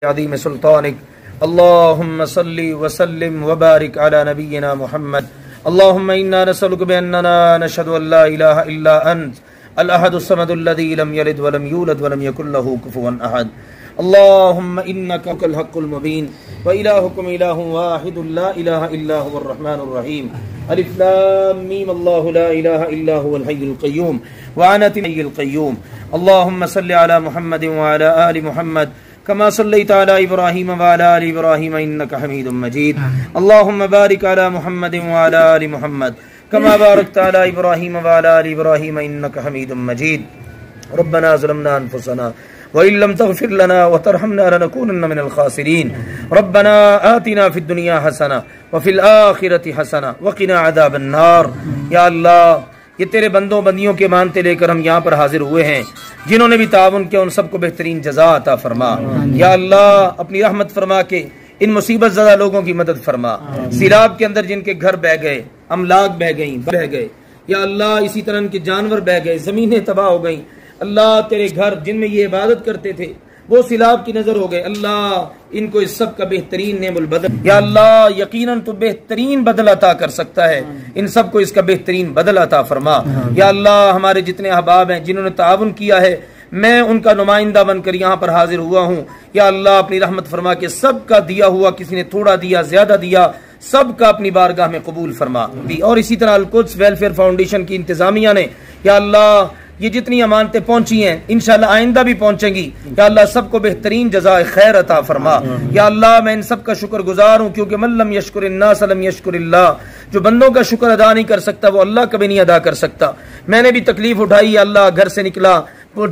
عظیم سلطانک اللہم صلی وسلم وبارک علی نبینا محمد اللہم انا نسألک بأننا نشہد ان لا الہ الا انت الاحد الصمد الذی لم یلد ولم یولد ولم یکن له کفوا احد اللہم انک الحق المبین وإلہکم الہ واحد لا الہ الا هو الرحمن الرحیم الف لام میم اللہ لا الہ الا هو الحی القیوم وعنت الحی القیوم اللہم صلی علی محمد وعلی آل محمد كما صليت على إبراهيم وعلى آل إبراهيم إنك حميد مجيد اللهم بارك على محمد وعلى آل محمد كما باركت على إبراهيم وعلى آل إبراهيم إنك حميد مجيد ربنا ظلمنا أنفسنا وإن لم تغفر لنا وترحمنا لنكونن من الخاسرين ربنا آتنا في الدنيا حسنة وفي الآخرة حسنة وقنا عذاب النار یا اللہ یہ تیرے بندوں بندیوں کے مانتے لے کر ہم یہاں پر حاضر ہوئے ہیں جنہوں نے بھی تعاون کیا ان سب کو بہترین جزا عطا فرما یا اللہ اپنی رحمت فرما کے ان مصیبت زدہ لوگوں کی مدد فرما سیلاب کے اندر جن کے گھر بہ گئے املاک بہ گئے یا اللہ اسی طرح ان کے جانور بہ گئے زمینیں تباہ ہو گئیں اللہ تیرے گھر جن میں یہ عبادت کرتے تھے وہ سیلاب کی نظر ہو گئے اللہ ان کو اس سب کا بہترین نعم البدل یا اللہ یقیناً تو بہترین بدل عطا کر سکتا ہے ان سب کو اس کا بہترین بدل عطا فرما یا اللہ ہمارے جتنے احباب ہیں جنہوں نے تعاون کیا ہے میں ان کا نمائندہ بن کر یہاں پر حاضر ہوا ہوں یا اللہ اپنی رحمت فرما کے سب کا دیا ہوا کسی نے تھوڑا دیا زیادہ دیا سب کا اپنی بارگاہ میں قبول فرما اور اسی طرح القدس ویلفیئر فاؤنڈیشن کی انتظامیہ نے یا اللہ یہ جتنی امانتیں پہنچی ہیں انشاءاللہ آئندہ بھی پہنچیں گی یا اللہ سب کو بہترین جزائے خیر عطا فرما یا اللہ میں ان سب کا شکر گزار ہوں کیونکہ من لم یشکر الناس لم یشکر اللہ جو بندوں کا شکر ادا نہیں کر سکتا وہ اللہ کبھی نہیں ادا کر سکتا میں نے بھی تکلیف اٹھائی یا اللہ گھر سے نکلا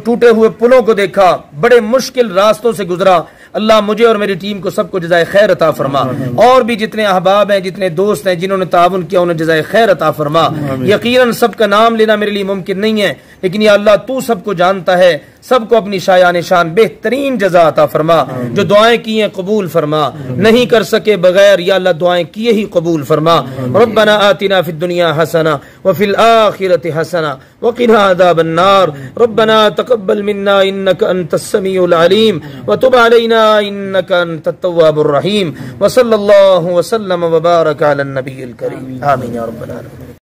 ٹوٹے ہوئے پلوں کو دیکھا بڑے مشکل راستوں سے گزرا اللہ مجھے اور میری ٹیم کو سب کو جزائے خیر عطا فرما اور بھی جتنے احباب ہیں جتنے دوست ہیں جنہوں نے تعاون کیا انہیں جزائے خیر عطا فرما یقیناً سب کا نام لینا میرے لیے ممکن نہیں ہے لیکن یا اللہ تو سب کو جانتا ہے سب کو اپنی شایان شان بہترین جزا عطا فرما جو دعائیں کی ہیں قبول فرما نہیں کر سکے بغیر یا اللہ دعائیں کیے ہی قبول فرما ربنا آتنا فی الدنیا حسنہ وفی الآخرۃ حسنہ وقنا عذاب النار ربنا تقبل منا انک انت السمیع العلیم وتب علینا انک انت التواب الرحیم وصلی اللہ وسلم وبارک علی النبی الکریم آمین یا رب العالمین.